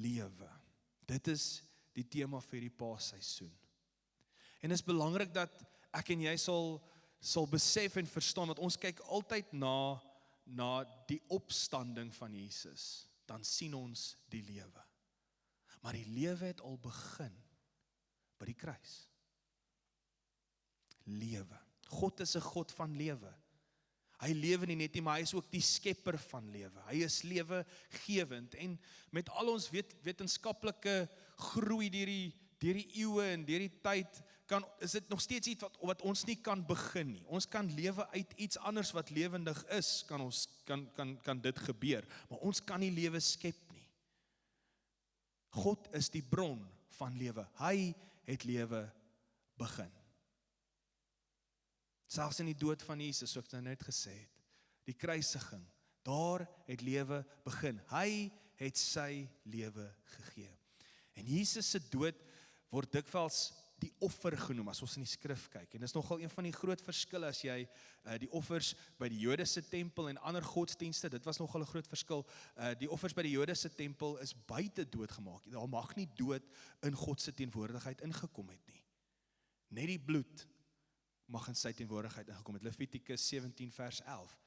lewe. Dit is die tema vir die Paasseisoen. En is belangrik dat ek en jy sal besef en verstaan, dat ons kyk altyd na die opstanding van Jesus, dan sien ons die lewe. Maar die lewe het al begin by die kruis. Lewe. God is 'n God van lewe. Hy lewe nie net nie, maar hy is ook die skepper van lewe. Hy is lewegewend en met al ons wetenskaplike groei deur die eeue en deur die tyd, is dit nog steeds iets wat ons nie kan begin nie. Ons kan lewe uit iets anders wat lewendig is, kan dit gebeur, maar ons kan nie lewe skep nie. God is die bron van lewe. Hy het lewe begin. Selfs in die dood van Jesus, soos ek nou net gesê het, die kruisiging, daar het lewe begin. Hy het sy lewe gegee. En Jesus se dood word dikwels die offer genoem, as ons in die skrif kyk. En dis nogal een van die groot verskille as jy die offers by die Jodese tempel en ander godsdienste, dit was nogal 'n groot verskil. Die offers by die Jodese tempel is buite doodgemaak. Daar mag nie dood in God se teenwoordigheid ingekom het nie. Net die bloed mag in sy teenwoordigheid ingekom het. Levitikus 17 vers 11.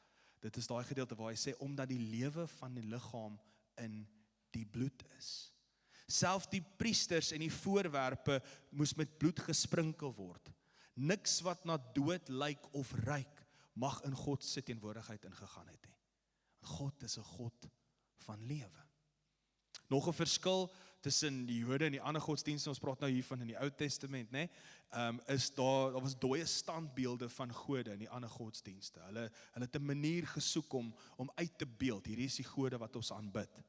Dit is daai gedeelte waar hy sê, omdat die lewe van die liggaam in die bloed is. Self die priesters en die voorwerpe moes met bloed gesprinkel word. Niks wat na dood lyk of ruik, mag in God se teenwoordigheid ingegaan het nie. God is 'n God van lewe. Nog 'n verskil tussen die Jode en die ander godsdienste, ons praat nou hiervan in die Ou Testament, né? Is daar was dooie standbeelde van gode in die ander godsdienste. Hulle het 'n manier gesoek om uit te beeld, hierdie is die gode wat ons aanbid.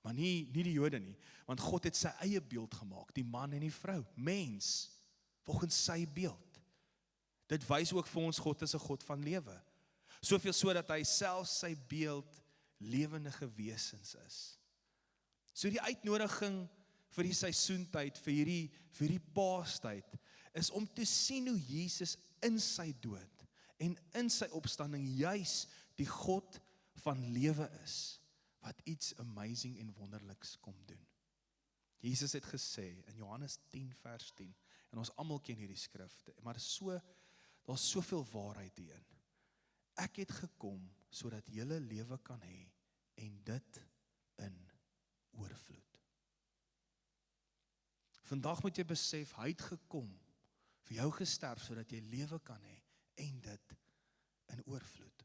Maar nie die Jode nie, want God het sy eie beeld gemaak, die man en die vrou, mens, volgens sy beeld. Dit wys ook vir ons, God is 'n God van lewe. Soveel so dat hy self sy beeld lewendige wesens is. So die uitnodiging vir die seisoentyd, vir hierdie Paastyd, is om te sien hoe Jesus in sy dood en in sy opstanding juis die God van lewe is, wat iets amazing en wonderliks kom doen. Jesus het gesê in Johannes 10 vers 10, en ons almal ken hierdie skrifte, maar daar's soveel waarheid hierin. Ek het gekom sodat julle lewe kan hê en dit in oorvloed. Vandag moet jy besef, hy het gekom vir jou gesterf sodat jy lewe kan hê en dit in oorvloed.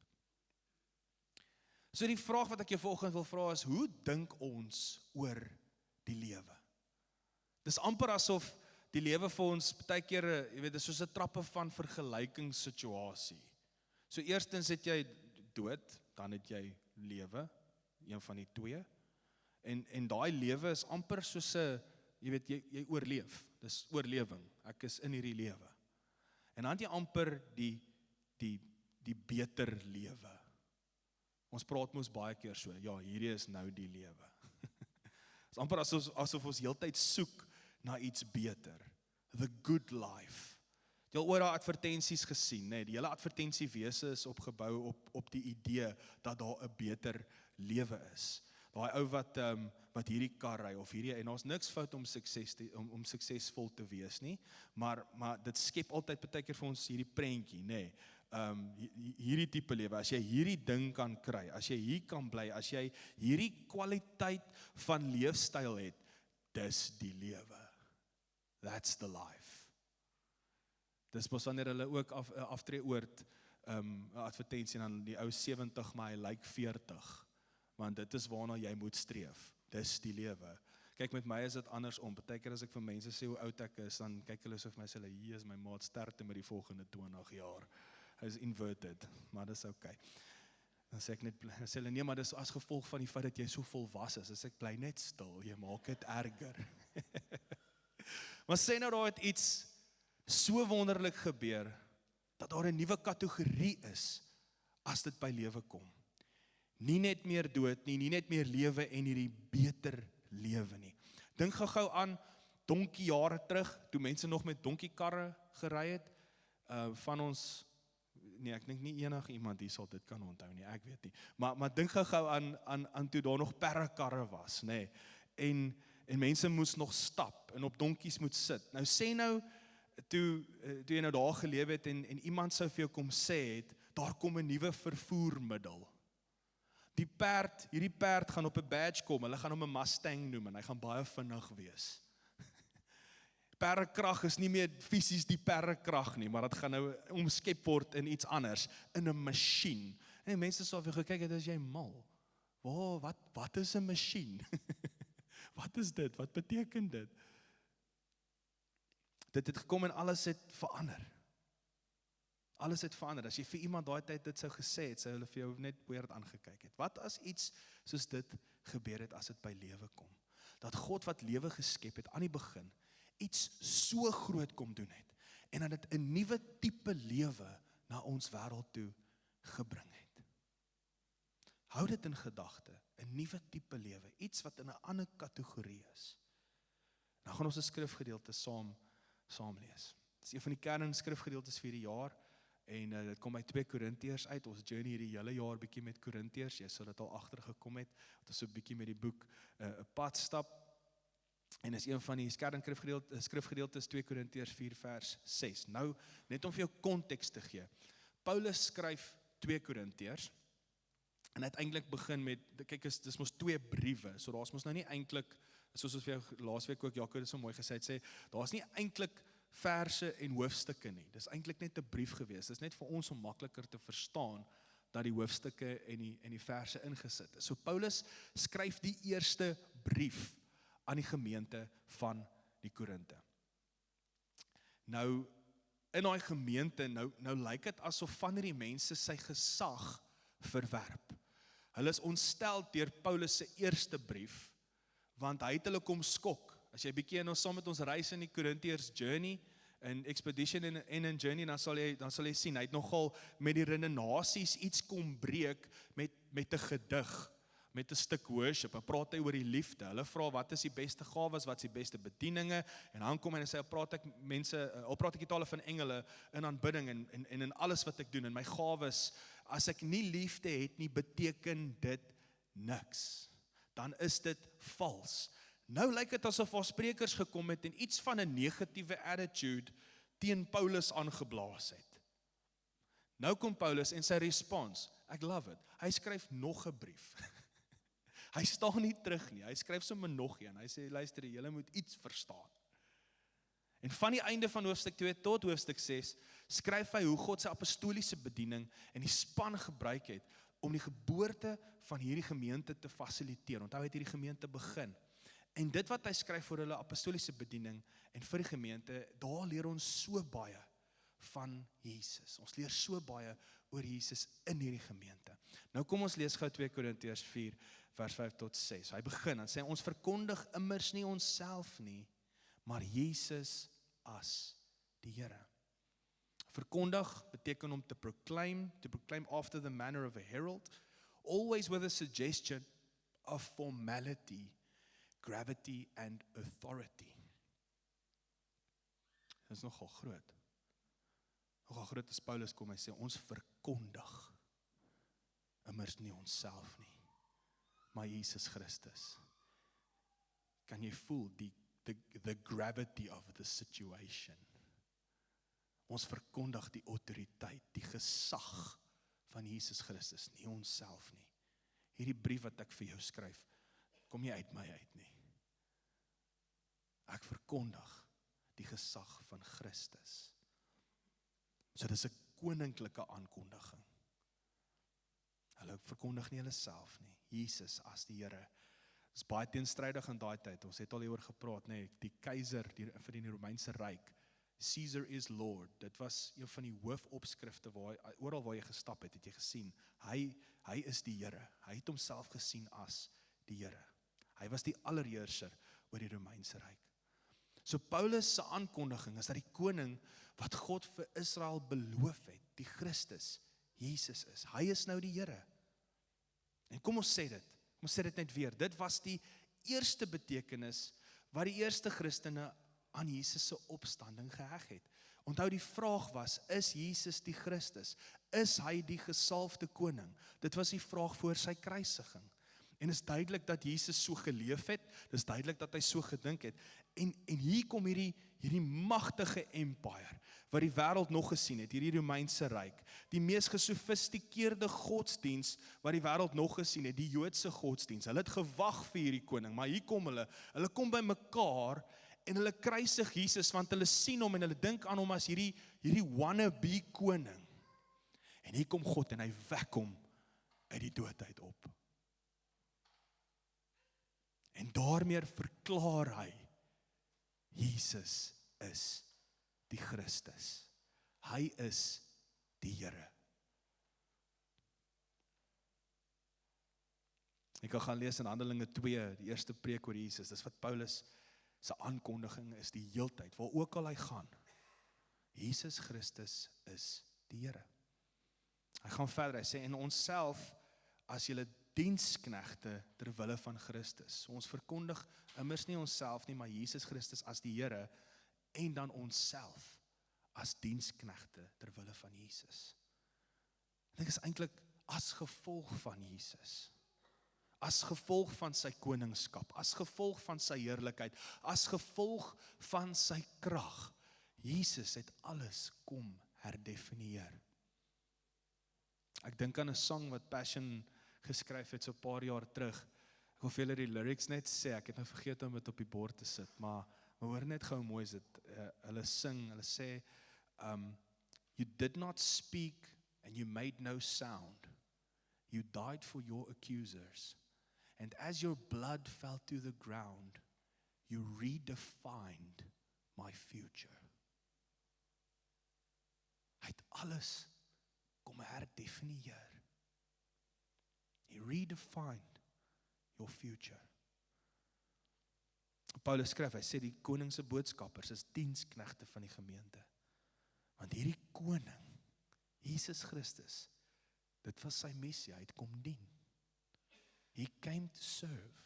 So die vraag wat ek jou vanoggend wil vra is, hoe dink ons oor die lewe? Dis amper asof die lewe vir ons baie keer, jy weet, dis soos 'n trappe van vergelykingssituasie. So eerstens het jy dood, dan het jy lewe, een van die twee. En daai lewe is amper soos 'n, jy weet, jy oorleef. Dis oorlewing. Ek is in hierdie lewe. En dan het jy amper die beter lewe. Ons praat mos baie keer so, ja, hierdie is nou die lewe. Dit is amper asof ons heeltyd soek na iets beter. The good life. Jy al oor daai advertensies gesien, né? Die hele advertensiewese is opgebou op die idee dat daar 'n beter lewe is. Daai ou wat hierdie kar ry of hierdie, en daar's niks fout om suksesvol te wees nie, maar dit skep altyd baie keer vir ons hierdie prentjie, né? Hierdie tipe lewe, as jy hierdie ding kan kry, as jy hier kan bly, as jy hierdie kwaliteit van leefstyl het, dis die lewe. That's the life. Dis mos wanneer hulle ook aftreeoord advertensie aan die ou 70, maar hy lyk 40. Want dit is waarna jy moet streef. Dis die lewe. Kyk, met my is dit andersom. Partykeer as ek vir mense sê hoe oud ek is, dan kyk hulle so vir my sê, hier is my maat, sterkte met die volgende 20 jaar. Hy is inverted, maar dis okay. Dan sê ek net, sê hulle, nee, maar dis as gevolg van die feit dat jy so volwasse is. As ek bly net stil, jy maak dit erger. Maar sê nou daar het iets so wonderlik gebeur, dat daar 'n nuwe kategorie is, as dit by lewe kom. Nie net meer dood nie, nie net meer lewe en hierdie beter lewe nie. Dink gou aan donkie jare terug, toe mense nog met donkiekarre gery het, van ons, nee, ek dink nie enige iemand hier sal dit kan onthou nie, ek weet nie, maar dink gou aan toe daar nog perrekarre was, nê, mense moes nog stap en op donkies moet sit. Nou sê nou, toe jy nou daar geleef het en iemand sou vir jou kom sê het, daar kom 'n nuwe vervoermiddel. Hierdie perd gaan op 'n badge kom, hulle gaan hom 'n Mustang noem en hy gaan baie vinnig wees. Perdekrag is nie meer fisies die perdekrag nie, maar dit gaan nou omskep word in iets anders, in 'n masjien. En mense sal vir gekyk het as jy mal. Wow, wat is 'n masjien? Wat is dit? Wat beteken dit? Dit het gekom en alles het verander. Alles het verander. As jy vir iemand daai tyd dit sou gesê het, sou hulle vir jou net weird aangekyk het. Wat as iets soos dit gebeur het as dit by lewe kom? Dat God wat lewe geskep het aan die begin, iets so groot kom doen het, en dat dit 'n nuwe tipe lewe na ons wêreld toe gebring het. Hou dit in gedagte, 'n nuwe tipe lewe, iets wat in 'n ander kategorie is. Nou gaan ons 'n skrifgedeelte saam lees. Dit is een van die kernskrifgedeeltes vir die jaar, en dit kom by 2 Korintiërs uit. Ons journey hierdie hele jaar bietjie met Korintiërs, jy sal dit al agtergekom het, dat ons so bietjie met die boek 'n pad stap, en is een van die skrifgedeeltes 2 Korintiërs 4 vers 6. Nou, net om vir jou konteks te gee, Paulus skryf 2 Korintiërs, en hy het eintlik begin met, kyk, dis mos 2 briewe, so daar's mos nou nie eintlik, soos ons vir jou laasweek ook, Jaco het so mooi gesê, het sê, daar's nie eintlik verse en hoofstukke nie, dis eintlik net 'n brief gewees, dis net vir ons om makliker te verstaan, dat die hoofstukke en die verse ingesit is. So Paulus skryf die eerste brief aan die gemeente van die Korinte. Nou, in daai gemeente, nou lyk dit asof van hierdie mense sy gesag verwerp. Hulle is ontstel deur Paulus se eerste brief, want hy het hulle kom skok. As jy bietjie nou saam met ons reis in die Korintiërs journey, in expedition en in journey, dan sal jy sien, hy het nogal met die redenasies iets kom breek met 'n gedig, met 'n stuk worship. Hy praat hy oor die liefde. Hulle vra wat is die beste gawes, wat is die beste bedieninge, en dan kom hy en sê, praat ek die tale van engele in aanbidding en in alles wat ek doen, en my gawes, as ek nie liefde het nie, beteken dit niks. Dan is dit vals. Nou lyk dit asof daar sprekers gekom het en iets van 'n negatiewe attitude teen Paulus aangeblaas het. Nou kom Paulus en sy respons, ek love it, hy skryf nog 'n brief. Hy staan nie terug nie, hy skryf sommer nog een, hy sê, luister, julle moet iets verstaan. En van die einde van hoofstuk 2 tot hoofstuk 6, skryf hy hoe God sy apostoliese bediening en die span gebruik het, om die geboorte van hierdie gemeente te fasiliteer. Onthou, hy het hierdie gemeente begin. En dit wat hy skryf vir hulle apostoliese bediening en vir die gemeente, daar leer ons so baie van Jesus. Ons leer so baie oor Jesus in hierdie gemeente. Nou kom ons lees gou 2 Korintiërs 4 vers 5 tot 6. Hy begin en sê, ons verkondig immers nie onsself nie, maar Jesus as die Here. Verkondig beteken om te proclaim after the manner of a herald, always with a suggestion of formality, gravity and authority. Dit is nogal groot. Nogal groot as Paulus kom, hy sê, ons verkondig immers nie onsself nie, maar Jesus Christus. Kan jy voel the gravity of the situation? Ons verkondig die autoriteit, die gesag van Jesus Christus, nie onsself nie. Hierdie brief wat ek vir jou skryf, kom nie uit my uit nie. Ek verkondig die gesag van Christus. So dis 'n koninklike aankondiging. Hulle verkondig nie hulle self nie, Jesus as die Here. Dit is baie teenstrydig in daai tyd, ons het al hieroor gepraat, nee, die keiser vir die Romeinse ryk, Caesar is Lord, dit was een van die hoofopskrifte, oral waar jy gestap het jy gesien, hy is die Here, hy het homself gesien as die Here. Hy was die allerheerser oor die Romeinse ryk. So Paulus se aankondiging is dat die koning wat God vir Israel beloof het, die Christus, Jesus is. Hy is nou die Here. En kom ons sê dit net weer, dit was die eerste betekenis wat die eerste Christene aan Jesus se opstanding geheg het. Onthou, die vraag was, is Jesus die Christus? Is hy die gesalfde koning? Dit was die vraag voor sy kruisiging. En is duidelik dat Jesus so geleef het, dis duidelik dat hy so gedink het. En hier kom hierdie magtige empire, wat die wêreld nog gesien het, hierdie Romeinse ryk, die mees gesofistikeerde godsdiens, wat die wêreld nog gesien het, die Joodse godsdiens. Hulle het gewag vir hierdie koning, maar hier kom hulle kom by mekaar, en hulle kruisig Jesus, want hulle sien hom, en hulle dink aan hom as hierdie wannabe koning. En hier kom God, en hy wek hom uit die dood uit op. En daarmee verklaar hy, Jesus is die Christus. Hy is die Here. Ek kan gaan lees in Handelinge 2, die eerste preek oor Jesus. Dis wat Paulus se aankondiging is die heeltyd, waar ook al hy gaan. Jesus Christus is die Here. Hy gaan verder, hy sê, en onsself as julle diensknegte ter wille van Christus. Ons verkondig immers nie onsself nie, maar Jesus Christus as die Here, en dan onsself as diensknegte ter wille van Jesus. Dit is eintlik as gevolg van Jesus. As gevolg van sy koningskap, as gevolg van sy heerlikheid, as gevolg van sy krag. Jesus het alles kom herdefinieer. Ek dink aan 'n sang wat Passion geskryf het so 'n paar jaar terug. Ek wil vir julle die lyrics net sê, ek het nou vergeet om dit op die bord te sit, maar hoor net gou mooi is dit. Hulle sing, hulle sê, you did not speak and you made no sound. You died for your accusers. And as your blood fell to the ground, you redefined my future. Hy het alles kom herdefinieer. He redefined your future. Paulus skryf, hy sê die koning se boodskappers is diensknegte van die gemeente. Want hierdie koning, Jesus Christus, dit was sy missie, hy het kom dien. He came to serve.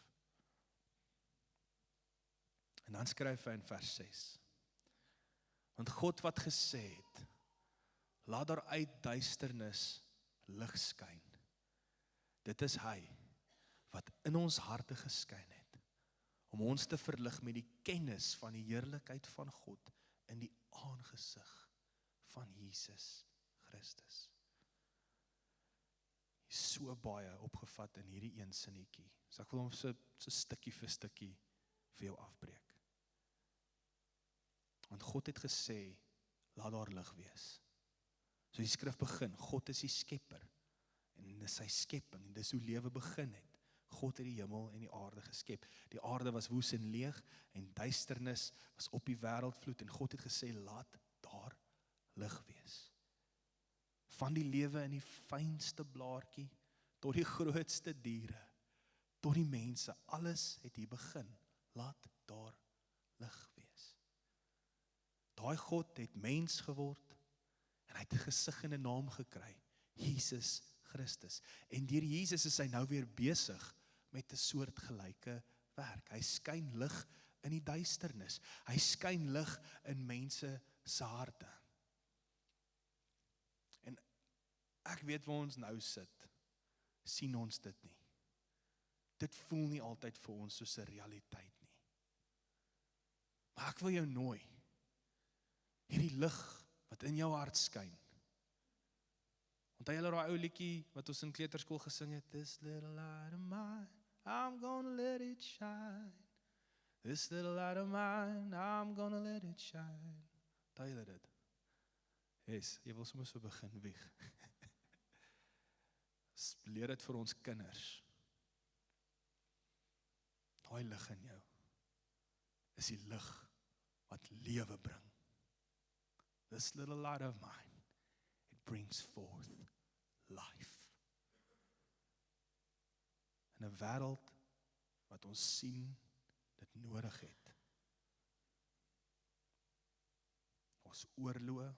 En dan skryf hy in vers 6. Want God wat gesê het, laat daar uit duisternis lig skyn. Dit is hy wat in ons harte geskyn het, om ons te verlig met die kennis van die heerlikheid van God in die aangesig van Jesus Christus. So baie opgevat in hierdie een sinnetjie. So ek wil hom so stukkie vir stukkie vir jou afbreek. Want God het gesê, laat daar lig wees. So die skrif begin, God is die skepper, en dis sy skepping, en dis hoe lewe begin het. God het die hemel en die aarde geskep. Die aarde was woes en leeg, en duisternis was op die wêreldvloed, en God het gesê, laat daar lig wees. Van die lewe in die fynste blaartjie, tot die grootste diere, tot die mense, alles het hier begin, laat daar lig wees. Daai God het mens geword, en hy het 'n gesig en 'n naam gekry, Jesus Christus. En deur Jesus is hy nou weer besig met 'n soortgelyke werk. Hy skyn lig in die duisternis. Hy skyn lig in mense se harte. En ek weet waar ons nou sit, sien ons dit nie. Dit voel nie altyd vir ons soos 'n realiteit nie. Maar ek wil jou nooi, hierdie lig wat in jou hart skyn. Onthou julle daai ou liedjie wat ons in kleuterskool gesing het, This little light of mine, I'm gonna let it shine. This little light of mine, I'm gonna let it shine. Onthou julle dit? Yes, jy wil soms so begin wieg. Leer dit vir ons kinders. Daai lig in jou is die lig wat lewe bring. This little light of mine, it brings forth life. In 'n wêreld wat ons sien dit nodig het. Daar's oorloë,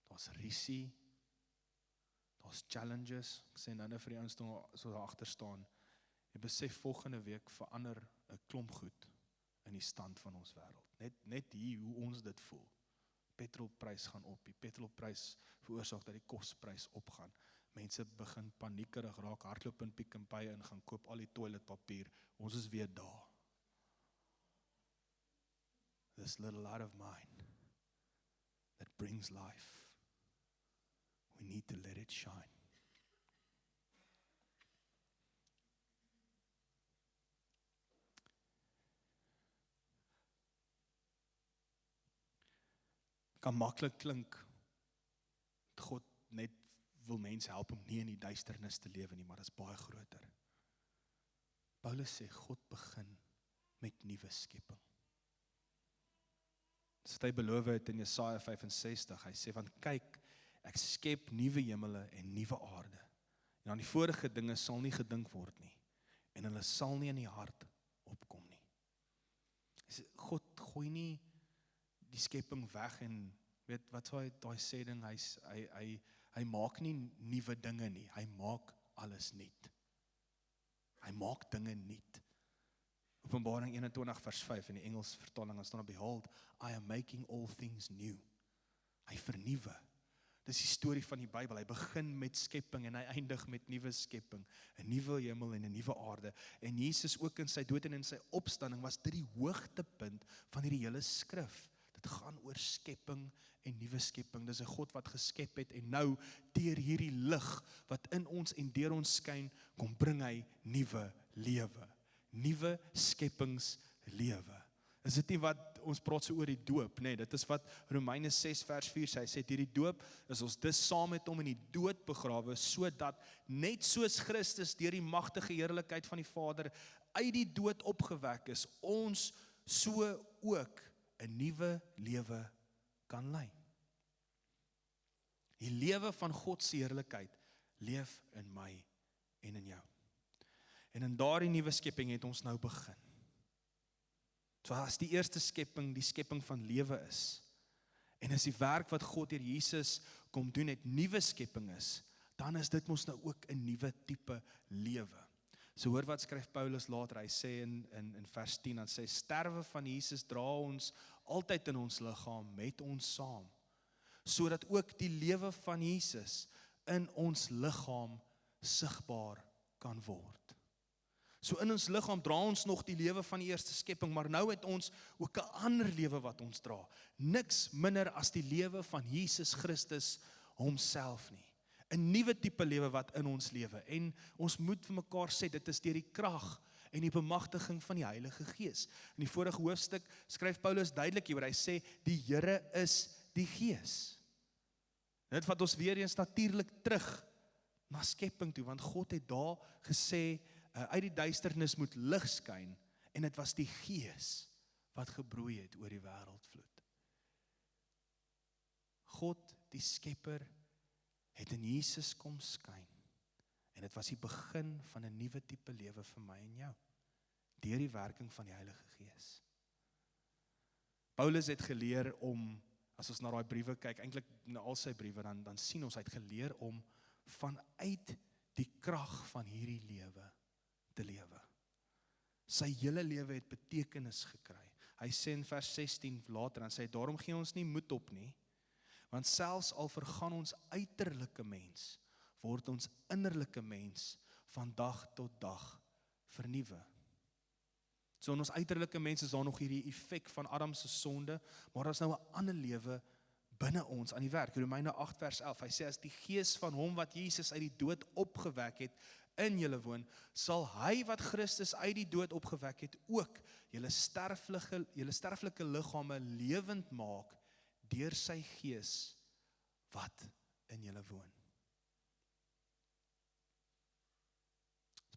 daar's risie, daar's challenges. Ek sê nou vir die ouens so daar agter staan. Jy besef volgende week verander 'n klomp goed in die stand van ons wêreld. Net hier hoe ons dit voel. Petrolprys gaan op, die petrolprys veroorsaak dat die kosprys opgaan. Mense begin paniekerig raak, hardloop in Pick n Pay en gaan koop al die toiletpapier. Ons is weer daar. This little light of mine that brings life. We need to let it shine. Kan maklik klink, God net wil mense help om nie in die duisternis te lewe nie, maar dit is baie groter. Paulus sê, God begin met nuwe skepping. Dis wat hy beloof het in Jesaja 65, hy sê, want kyk, ek skep nuwe hemele en nuwe aarde, en aan die vorige dinge sal nie gedink word nie, en hulle sal nie in die hart opkom nie. God gooi nie die skepping weg en weet wat sou hy daai sê ding, hy maak nie nuwe dinge nie, hy maak alles nuut. Hy maak dinge nuut. Openbaring 21 vers 5 in die Engelse vertaling, daar staan, behold, I am making all things new. Hy vernuwe. Dis die storie van die Bybel, hy begin met skepping en hy eindig met nuwe skepping, 'n nuwe hemel en 'n nuwe aarde. En Jesus ook in sy dood en in sy opstanding was dit die hoogtepunt van hierdie hele skrif. Dit gaan oor skepping en nuwe skepping. Dis 'n God wat geskep het en nou deur hierdie lig wat in ons en deur ons skyn, kom bring hy nuwe lewe. Nuwe skeppingslewe. Is dit nie wat ons praat so oor die doop, nee, dit is wat Romeine 6 vers 4 sê, hy sê deur die doop is ons dus saam met hom in die dood begrawe, sodat net soos Christus deur die magtige heerlikheid van die Vader uit die dood opgewek is, ons so ook 'n nuwe lewe kan lei. Die lewe van God se heerlikheid leef in my en in jou. En in daardie nuwe skepping het ons nou begin. So as die eerste skepping die skepping van lewe is, en as die werk wat God deur Jesus kom doen het nuwe skepping is, dan is dit mos nou ook 'n nuwe tipe lewe. So hoor wat skryf Paulus later, hy sê in vers 10, dan sê, sterwe van Jesus dra ons altyd in ons liggaam met ons saam, sodat ook die lewe van Jesus in ons liggaam sigbaar kan word. So in ons liggaam dra ons nog die lewe van die eerste skepping, maar nou het ons ook 'n ander lewe wat ons dra. Niks minder as die lewe van Jesus Christus homself nie. 'n Nuwe tipe lewe wat in ons lewe. En ons moet vir mekaar sê, dit is deur die krag en die bemagtiging van die Heilige Gees. In die vorige hoofstuk skryf Paulus duidelik hieroor, hy sê, die Here is die Gees. Dit vat ons weer eens natuurlik terug na skepping toe, want God het daar gesê, uit die duisternis moet lig skyn, en dit was die Gees wat gebroei het oor die wêreldvloed. God, die Skepper, het in Jesus kom skyn, en dit was die begin van 'n nuwe tipe lewe vir my en jou, deur die werking van die Heilige Gees. Paulus het geleer om, as ons na daai briewe kyk, eintlik na al sy briewe, dan sien ons, hy het geleer om vanuit die krag van hierdie lewe te lewe. Sy hele lewe het betekenis gekry. Hy sê in vers 16 later, dan sê hy, daarom gee ons nie moed op nie, want selfs al vergaan ons uiterlike mens, word ons innerlike mens van dag tot dag vernuwe. So in ons uiterlike mens is daar nog hierdie effek van Adam se sonde, maar daar is nou 'n ander lewe binne ons aan die werk. Romeine 8 vers 11, hy sê, as die Gees van hom wat Jesus uit die dood opgewek het, in julle woon, sal hy wat Christus uit die dood opgewek het, ook julle sterflike liggame lewend maak, deur sy Gees wat in julle woon.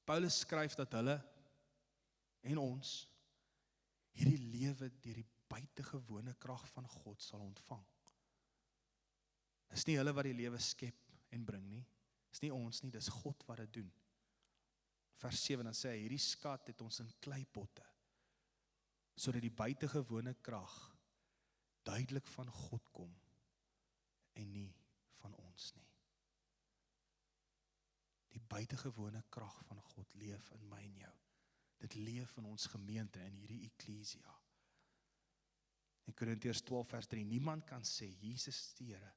Paulus skryf dat hulle en ons hierdie lewe deur die buitengewone krag van God sal ontvang. Dis nie hulle wat die lewe skep en bring nie. Dis nie ons nie, dis God wat dit doen. Vers 7 dan sê hy, hierdie skat het ons in kleipotte, sodat die buitengewone krag duidelik van God kom en nie van ons nie. Die buitengewone krag van God leef in my en jou. Dit leef in ons gemeente, in hierdie eklesia. In Korintiërs 12 vers 3, niemand kan sê, Jesus is die Here,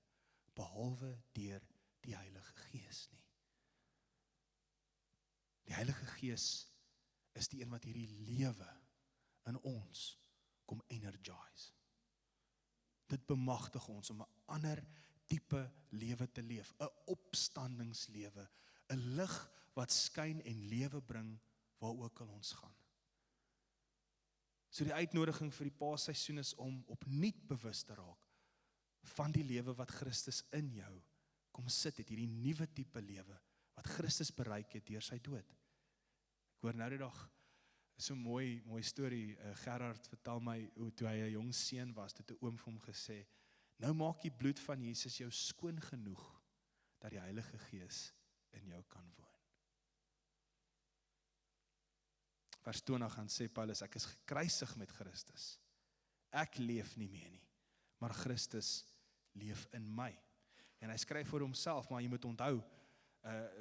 behalwe deur die Heilige Gees nie. Die Heilige Gees is die een wat hierdie lewe in ons kom energize. Dit bemagtig ons om 'n ander tipe lewe te leef, 'n opstandingslewe, 'n lig wat skyn en lewe bring waar ook al ons gaan. So die uitnodiging vir die Paasseisoen is om opnuut bewus te raak van die lewe wat Christus in jou kom sit het, hierdie nuwe tipe lewe wat Christus bereik het deur sy dood. Ek hoor nou die dag so 'n mooi storie. Gerard vertel my hoe toe hy 'n jong seun was, het 'n oom vir hom gesê, nou maak die bloed van Jesus jou skoon genoeg dat die Heilige Gees in jou kan woon. Vers 20 gaan sê Paulus, ek is gekruisig met Christus. Ek leef nie meer nie, maar Christus leef in my. En hy skryf vir homself, maar jy moet onthou,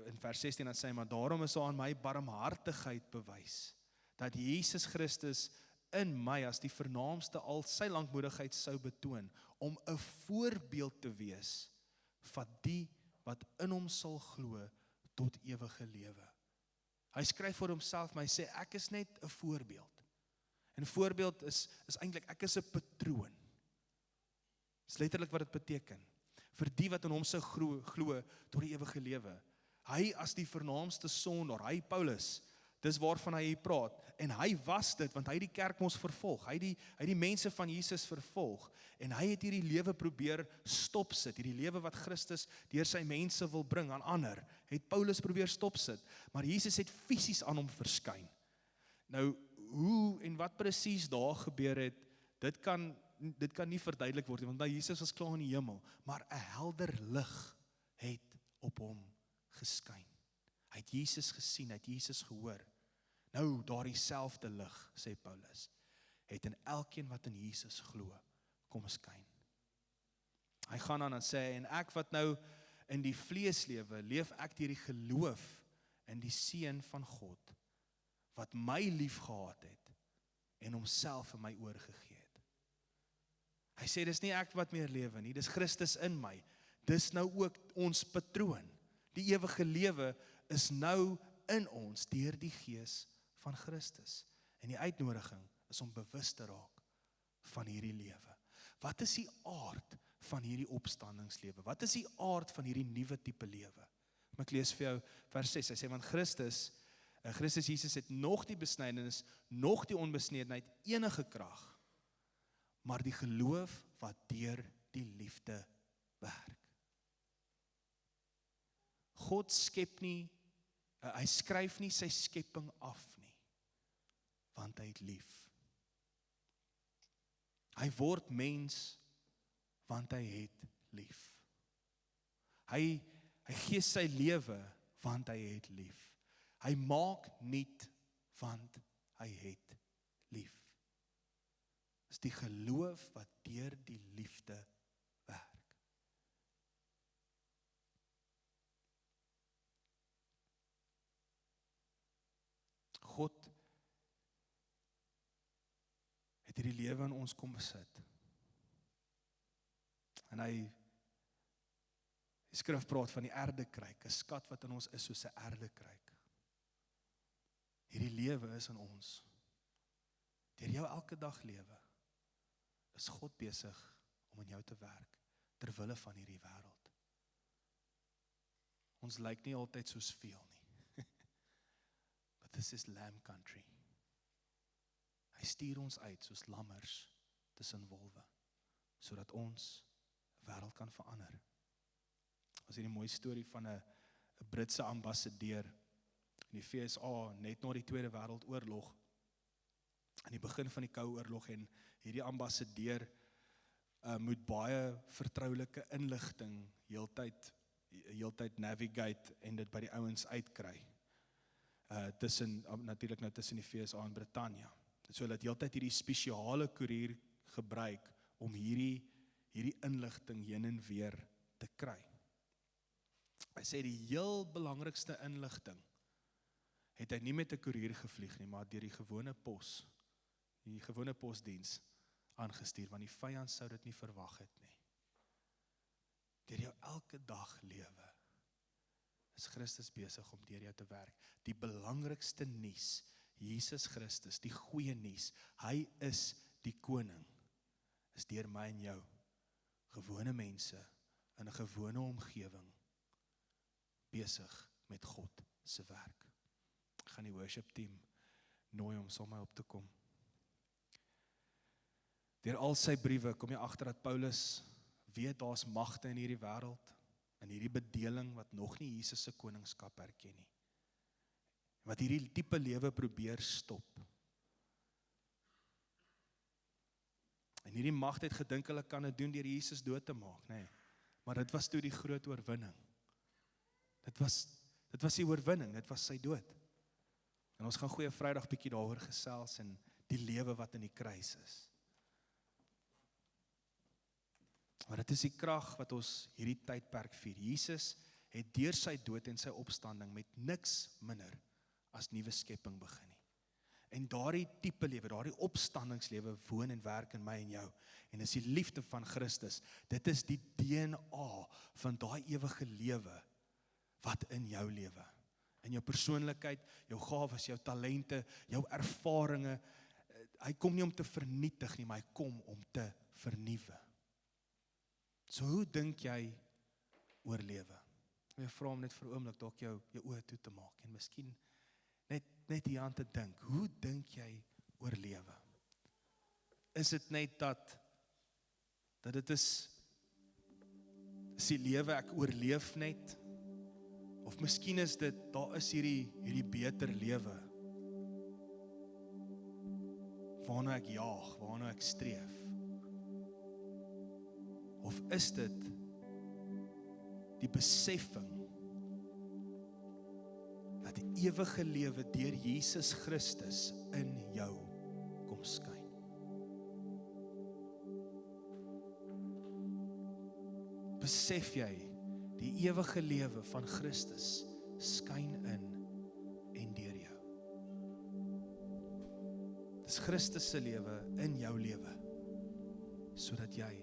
in vers 16 dan sê hy, maar daarom is daar aan my barmhartigheid bewys, dat Jesus Christus in my as die vernaamste al sy lankmoedigheid sou betoon, om 'n voorbeeld te wees van die wat in hom sal glo tot ewige lewe. Hy skryf vir homself, maar hy sê, ek is net 'n voorbeeld. En 'n voorbeeld is eintlik, ek is 'n patroon. Dis letterlik wat dit beteken. Vir die wat in hom sou glo tot die ewige lewe. Hy as die vernaamste sondaar, hy Paulus, dis waarvan hy praat. En hy was dit, want hy het die kerk mos vervolg. Hy het die mense van Jesus vervolg. En hy het hierdie lewe probeer stopsit. Hierdie lewe wat Christus deur sy mense wil bring aan ander, het Paulus probeer stopsit. Maar Jesus het fisies aan hom verskyn. Nou, hoe en wat presies daar gebeur het, dit kan nie verduidelik word, want Jesus was klaar in die hemel. Maar 'n helder lig het op hom geskyn. Hy het Jesus gesien, hy het Jesus gehoor. Nou, daardie selfde lig, sê Paulus, het in elkeen wat in Jesus glo, kom skyn. Hy gaan aan en sê, en ek wat nou in die vlees lewe, leef ek deur die geloof in die Seun van God, wat my lief gehad het, en homself in my oorgegee het. Hy sê, dis nie ek wat meer lewe nie, dis Christus in my. Dis nou ook ons patroon. Die ewige lewe is nou in ons deur die Gees van Christus. En die uitnodiging is om bewus te raak van hierdie lewe. Wat is die aard van hierdie opstandingslewe? Wat is die aard van hierdie nuwe tipe lewe? Ek lees vir jou vers 6. Hy sê, want Christus Jesus het nog die besnydenis, nog die onbesnedenheid, enige krag, maar die geloof wat deur die liefde werk. God skep nie, hy skryf nie sy skepping af nie, want hy het lief. Hy word mens, want hy het lief. Hy gee sy lewe, want hy het lief. Hy maak nuut, want hy het lief. Dis die geloof wat deur die liefde werk. God het hierdie lewe in ons kom besit. En die skrif praat van die erdekruik, 'n skat wat in ons is soos 'n erdekruik. Hierdie lewe is in ons. Deur jou elke dag lewe, is God besig om in jou te werk, ter wille van hierdie wêreld. Ons lyk nie altyd soos veel nie. But this is lamb country. Hy stuur ons uit soos lammers tussen wolwe, sodat ons wêreld kan verander. Was hier 'n mooi storie van 'n Britse ambassadeur in die VSA net na die Tweede Wêreldoorlog, aan die begin van die Koue Oorlog, en hierdie ambassadeur moet baie vertroulike inligting heeltyd navigate en dit by die ouens uitkry. Natuurlik nou tussen die VSA en Britannia. So hulle het heeltyd hierdie spesiale koerier gebruik om hierdie inligting heen en weer te kry. Hy sê die heel belangrikste inligting het hy nie met 'n koerier gevlieg nie, maar deur die gewone posdiens aangestuur, want die vyand sou dit nie verwag het nie. Deur jou elke dag lewe is Christus besig om deur jou te werk. Die belangrikste nuus, Jesus Christus, die goeie nuus, hy is die koning, is deur my en jou, gewone mense, in 'n gewone omgewing, besig met God se werk. Ek gaan die worship team nooi om saam met my op te kom. Deur al sy briewe kom jy agter dat Paulus weet daar's magte in hierdie wêreld, in hierdie bedeling wat nog nie Jesus se koningskap erken nie. Wat hierdie diepe lewe probeer stop. En hierdie magte het gedink hulle kan dit doen deur Jesus dood te maak, nee. Maar dit was toe die groot oorwinning. Dit was die oorwinning, dit was sy dood. En ons gaan Goeie Vrydag bietjie daaroor gesels en die lewe wat in die kruis is. Maar dit is die krag wat ons hierdie tydperk vier. Jesus het deur sy dood en sy opstanding met niks minder as nuwe skepping begin nie. En daardie tipe lewe, daardie opstandingslewe woon en werk in my en jou. En is die liefde van Christus. Dit is die DNA van daai ewige lewe wat in jou lewe. In jou persoonlikheid, jou gawes, jou talente, jou ervarings. Hy kom nie om te vernietig nie, maar hy kom om te vernuwe. So hoe dink jy oor lewe? Ek vra hom net vir 'n oomblik dalk jou oë toe te maak en miskien net hier aan te dink. Hoe dink jy oor lewe? Is dit net dat dit is die lewe, ek oorleef net? Of miskien is dit, daar is hierdie beter lewe waarna ek jaag, waarna ek streef? Of is dit die beseffing dat die ewige lewe deur Jesus Christus in jou kom skyn? Besef jy, die ewige lewe van Christus skyn in en deur jou. Dis Christus se lewe in jou lewe, sodat jy